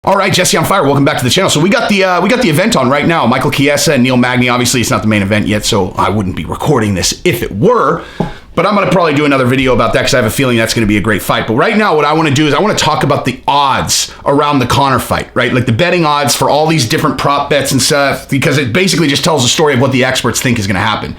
All right, Jesse on fire. Welcome back to the channel. So we got the event on right now. Michael Chiesa and Neil Magny. Obviously, it's not the main event yet, so I wouldn't be recording this if it were. But I'm going to probably do another video about that because I have a feeling that's going to be a great fight. But right now, what I want to do is I want to talk about the odds around the Conor fight, right? Like the betting odds for all these different prop bets and stuff, because it basically just tells the story of what the experts think is going to happen.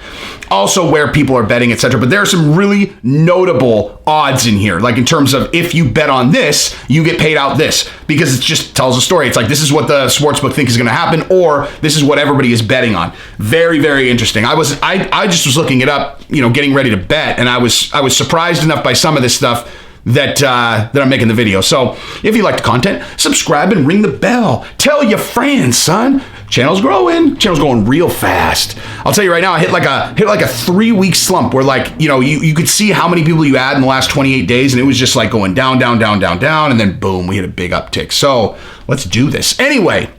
Also where people are betting, etc. But there are some really notable odds in here, like in terms of if you bet on this, you get paid out this, because it just tells a story. It's like, this is what the sportsbook think is going to happen, or this is what everybody is betting on. Very, very interesting. I just was looking it up, getting ready to bet, and I was surprised enough by some of this stuff that I'm making the video. So if you like the content, subscribe and ring the bell. Tell your friends, son. Channel's growing. Channel's going real fast. I'll tell you right now, I hit like a 3-week slump where you could see how many people you add in the last 28 days, and it was just like going down, down, down, down, down, and then boom, we hit a big uptick. So let's do this. Anyway,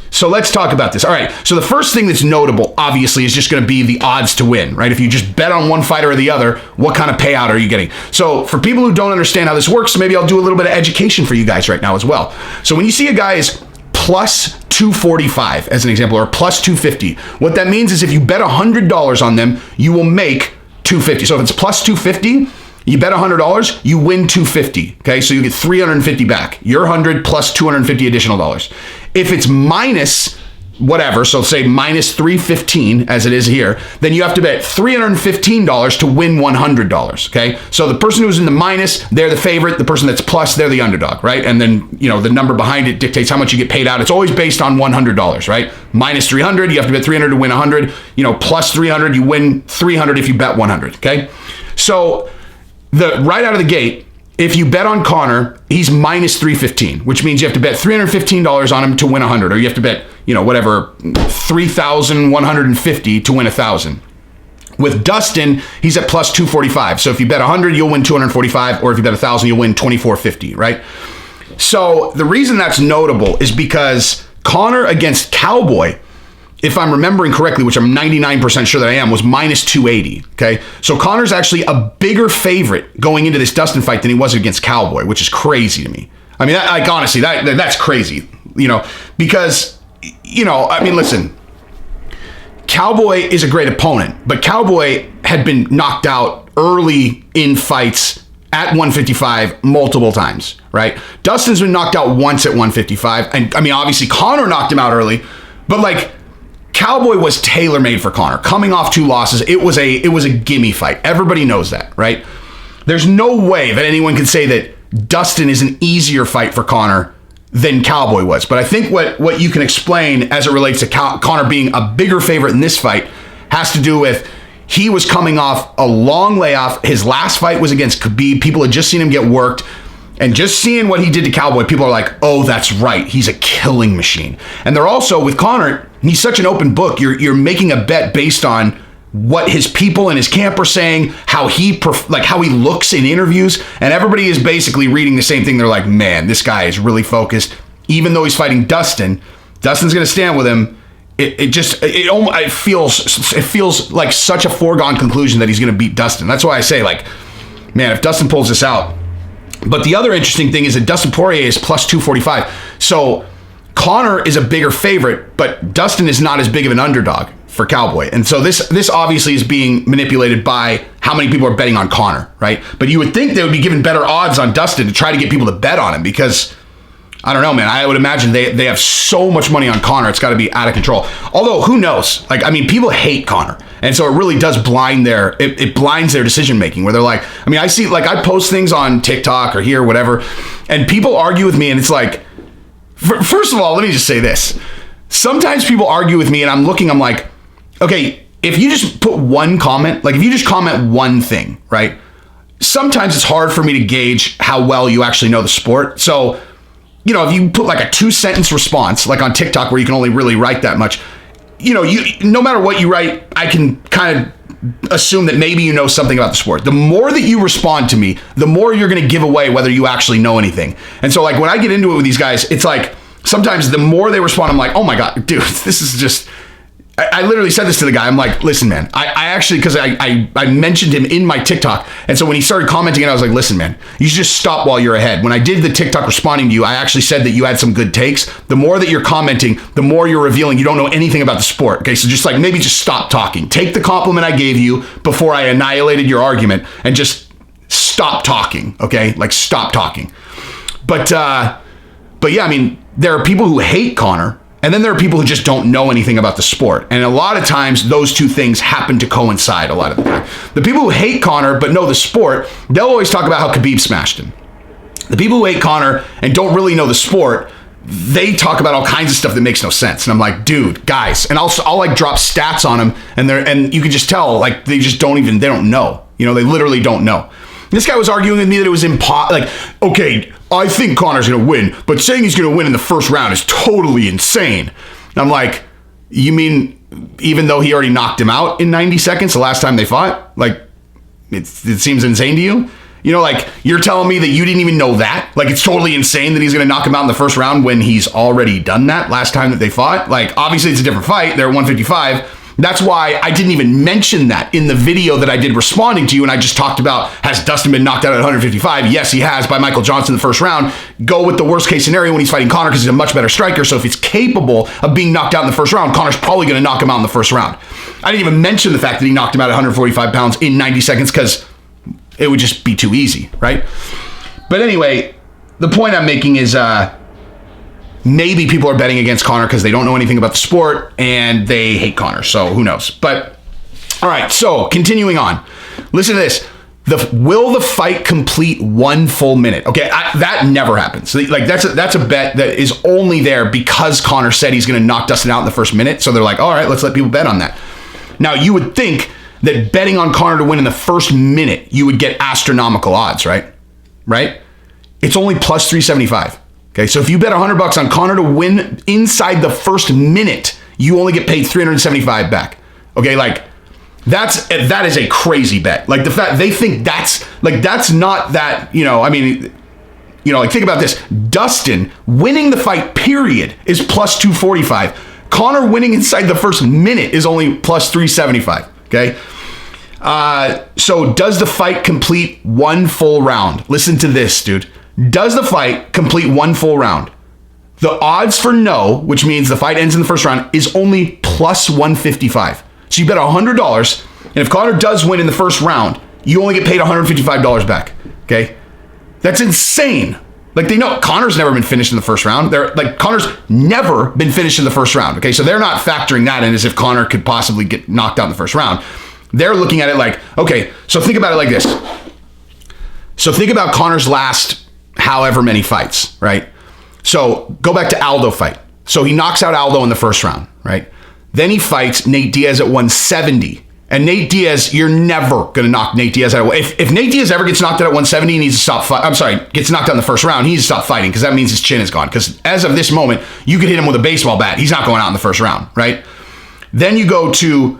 so let's talk about this. All right, so the first thing that's notable, obviously, is just going to be the odds to win, right? If you just bet on one fighter or the other, what kind of payout are you getting? So for people who don't understand how this works, maybe I'll do a little bit of education for you guys right now as well. So when you see a guy is plus 245 as an example, or plus 250, what that means is if you bet $100 on them, you will make 250. So if it's plus 250, you bet $100, you win 250. Okay, so you get 350 back. Your 100 plus 250 additional dollars. If it's minus whatever, so say minus 315 as it is here, then you have to bet $315 to win $100. Okay, so the person who's in the minus, they're the favorite. The person that's plus, they're the underdog, right? And then the number behind it dictates how much you get paid out. It's always based on $100, right? Minus 300, you have to bet 300 to win 100. Plus 300, you win 300 if you bet 100. Okay, so right out of the gate, if you bet on Conor, he's minus 315, which means you have to bet $315 on him to win 100, or you have to bet, whatever, 3,150 to win 1,000. With Dustin, he's at plus 245. So if you bet 100, you'll win 245, or if you bet 1,000, you'll win 2,450, right? So the reason that's notable is because Conor against Cowboy, if I'm remembering correctly, which I'm 99% sure that I am, was minus 280, okay? So Conor's actually a bigger favorite going into this Dustin fight than he was against Cowboy, which is crazy to me. I mean, honestly, that's crazy, because, listen, Cowboy is a great opponent, but Cowboy had been knocked out early in fights at 155 multiple times, right? Dustin's been knocked out once at 155, and obviously Conor knocked him out early, but Cowboy was tailor-made for Conor. Coming off 2 losses, it was a gimme fight. Everybody knows that, right? There's no way that anyone can say that Dustin is an easier fight for Conor than Cowboy was. But I think what you can explain as it relates to Conor being a bigger favorite in this fight has to do with he was coming off a long layoff. His last fight was against Khabib. People had just seen him get worked. And just seeing what he did to Cowboy, people are like, oh, that's right. He's a killing machine. And they're also, with Conor, he's such an open book. You're making a bet based on what his people in his camp are saying, how he looks in interviews. And everybody is basically reading the same thing. They're like, man, this guy is really focused. Even though he's fighting Dustin's going to stand with him. It feels like such a foregone conclusion that he's going to beat Dustin. That's why I say, man, if Dustin pulls this out. But the other interesting thing is that Dustin Poirier is plus 245. So Conor is a bigger favorite, but Dustin is not as big of an underdog for Cowboy. And so this obviously is being manipulated by how many people are betting on Conor, right? But you would think they would be given better odds on Dustin to try to get people to bet on him because, I don't know, man. I would imagine they have so much money on Conor, it's got to be out of control. Although, who knows? People hate Conor. And so it really does blind it blinds their decision making where they're like, I see, I post things on TikTok or here, whatever, and people argue with me and it's like, first of all, let me just say this. Sometimes people argue with me and I'm like, okay, if you just put one comment, if you just comment one thing, right? Sometimes it's hard for me to gauge how well you actually know the sport. So, if you put a 2-sentence response, on TikTok where you can only really write that much, no matter what you write, I can kind of assume that maybe you know something about the sport. The more that you respond to me, the more you're going to give away whether you actually know anything. And so when I get into it with these guys, it's sometimes the more they respond, I'm like, oh my God, dude, this is just, I literally said this to the guy. I'm like, listen, man, I actually, because I mentioned him in my TikTok. And so when he started commenting, I was like, listen, man, you should just stop while you're ahead. When I did the TikTok responding to you, I actually said that you had some good takes. The more that you're commenting, the more you're revealing you don't know anything about the sport. Okay, so just like maybe just stop talking. Take the compliment I gave you before I annihilated your argument and just stop talking. Okay, like stop talking. But yeah, I mean, there are people who hate Conor. And then there are people who just don't know anything about the sport. And a lot of times, those two things happen to coincide a lot of the time. The people who hate Conor but know the sport, they'll always talk about how Khabib smashed him. The people who hate Conor and don't really know the sport, they talk about all kinds of stuff that makes no sense. And I'm like, dude, guys. And I'll like drop stats on them, and you can just tell, like, they don't know. You know, they literally don't know. This guy was arguing with me that it was like, okay, I think Conor's going to win, but saying he's going to win in the first round is totally insane. And I'm like, you mean even though he already knocked him out in 90 seconds the last time they fought? Like, it seems insane to you? You know, like, you're telling me that you didn't even know that? Like, it's totally insane that he's going to knock him out in the first round when he's already done that last time that they fought? Like, obviously it's a different fight. They're at 155. That's why I didn't even mention that in the video that I did responding to you, and I just talked about, has Dustin been knocked out at 155? Yes, he has, by Michael Johnson in the first round. Go with the worst case scenario when he's fighting Conor, because he's a much better striker, so if he's capable of being knocked out in the first round, Conor's probably going to knock him out in the first round. I didn't even mention the fact that he knocked him out at 145 pounds in 90 seconds, because it would just be too easy, right? But anyway, the point I'm making is, maybe people are betting against Conor because they don't know anything about the sport and they hate Conor. So who knows? But all right. So continuing on, listen to this. Will the fight complete 1 full minute? Okay, that never happens. Like that's a bet that is only there because Conor said he's going to knock Dustin out in the first minute. So they're like, all right, let's let people bet on that. Now you would think that betting on Conor to win in the first minute, you would get astronomical odds, right? Right? It's only plus 375. Okay, so if you bet $100 on Conor to win inside the first minute, you only get paid 375 back. Okay, like that is a crazy bet. Like the fact they think that's not that, you know, I mean, you know, like think about this. Dustin winning the fight, period, is plus 245. Conor winning inside the first minute is only plus 375. Okay. So does the fight complete 1 full round? Listen to this, dude. Does the fight complete 1 full round? The odds for no, which means the fight ends in the first round, is only plus 155. So you bet $100, and if Conor does win in the first round, you only get paid $155 back. Okay? That's insane. Like, they know Conor's never been finished in the first round. Conor's never been finished in the first round. Okay, so they're not factoring that in as if Conor could possibly get knocked out in the first round. They're looking at it like, okay, so think about it like this. So think about Conor's last however many fights, right? So go back to Aldo fight. So he knocks out Aldo in the first round, right? Then he fights Nate Diaz at 170. And Nate Diaz, you're never going to knock Nate Diaz out. If Nate Diaz ever gets knocked out at 170, he needs to stop gets knocked out in the first round, he needs to stop fighting because that means his chin is gone. Because as of this moment, you could hit him with a baseball bat. He's not going out in the first round, right? Then you go to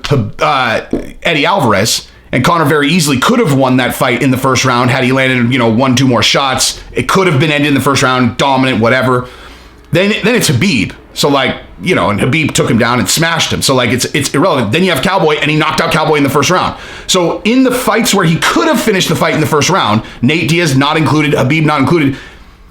Eddie Alvarez, and Conor very easily could have won that fight in the first round had he landed, 1-2 more shots. It could have been ended in the first round, dominant, whatever. Then it's Khabib. So and Khabib took him down and smashed him. So it's irrelevant. Then you have Cowboy, and he knocked out Cowboy in the first round. So in the fights where he could have finished the fight in the first round, Nate Diaz not included, Khabib not included,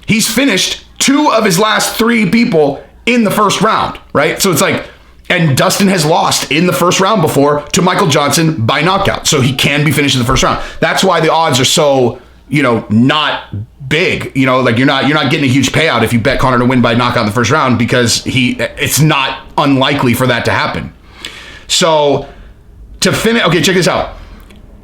he's finished 2 of his last 3 people in the first round, right? So it's like, and Dustin has lost in the first round before to Michael Johnson by knockout. So he can be finished in the first round. That's why the odds are so, not big. You're not getting a huge payout if you bet Conor to win by knockout in the first round because it's not unlikely for that to happen. So to finish, okay, check this out.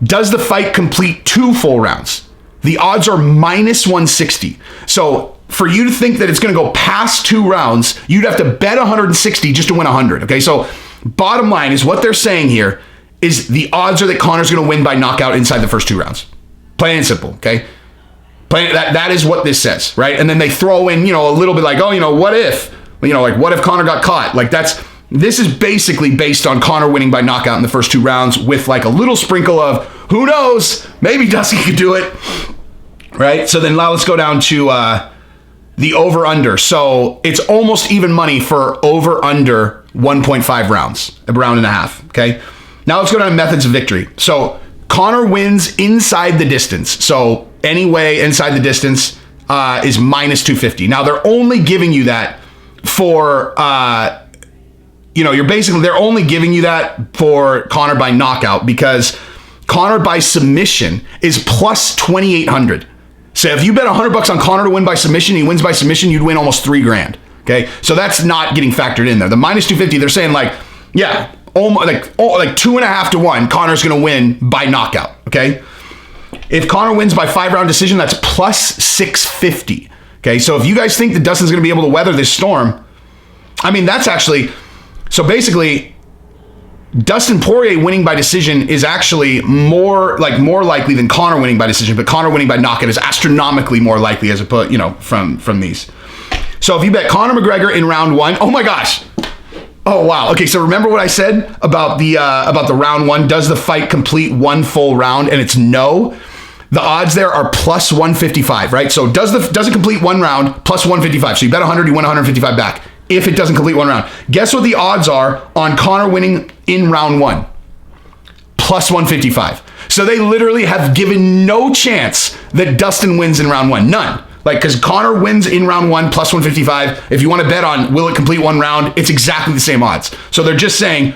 Does the fight complete 2 full rounds? The odds are minus 160. So for you to think that it's going to go past 2 rounds, you'd have to bet 160 just to win 100. Okay, so bottom line is what they're saying here is the odds are that Conor's going to win by knockout inside the first 2 rounds. Plain and simple, okay? That is what this says, right? And then they throw in, a little bit like, what if? What if Conor got caught? This is basically based on Conor winning by knockout in the first 2 rounds with a little sprinkle of, who knows, maybe Dustin could do it, right? So then now let's go down to the over-under. So it's almost even money for over-under 1.5 rounds, a round and a half. Okay. Now let's go down to methods of victory. So Conor wins inside the distance. So anyway, inside the distance is minus 250. Now they're only giving you that for, they're only giving you that for Conor by knockout, because Conor by submission is plus 2,800. So if you bet $100 on Conor to win by submission, he wins by submission, you'd win almost $3,000. Okay. So that's not getting factored in there. The minus 250, they're saying like 2.5 to 1, Conor's going to win by knockout. Okay. If Conor wins by 5-round decision, that's plus 650. Okay. So if you guys think that Dustin's going to be able to weather this storm, I mean, that's actually, so basically Dustin Poirier winning by decision is actually more likely than Conor winning by decision, but Conor winning by knockout is astronomically more likely as opposed, from these. So if you bet Conor McGregor in round 1, oh my gosh. Oh wow. Okay, so remember what I said about the round 1? Does the fight complete one full round? And it's no. The odds there are plus 155, right? So does it complete one round, plus 155. So you bet 100, you win 155 back if it doesn't complete one round. Guess what the odds are on Conor winning in round 1? Plus 155. So they literally have given no chance that Dustin wins in round 1. None. Because Conor wins in round 1 plus 155. If you want to bet on will it complete one round, it's exactly the same odds. So they're just saying,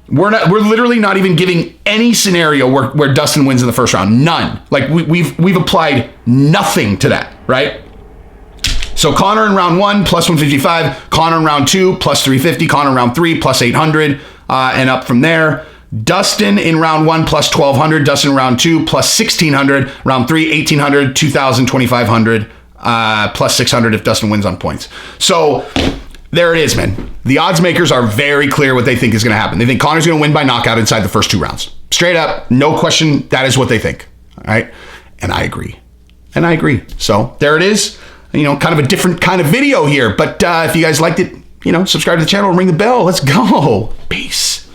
we're literally not even giving any scenario where Dustin wins in the first round. None. We've applied nothing to that, right? So Conor in round 1 plus 155, Conor in round 2 plus 350, Conor in round 3 plus 800, and up from there. Dustin in round 1 plus 1,200, Dustin in round 2 plus 1,600, round 3 1,800, 2,000, 2,500, plus 600 if Dustin wins on points. So there it is, man. The odds makers are very clear what they think is going to happen. They think Conor's going to win by knockout inside the first 2 rounds. Straight up, no question, that is what they think. All right? And I agree. So there it is. Kind of a different kind of video here. But if you guys liked it, subscribe to the channel and ring the bell. Let's go. Peace.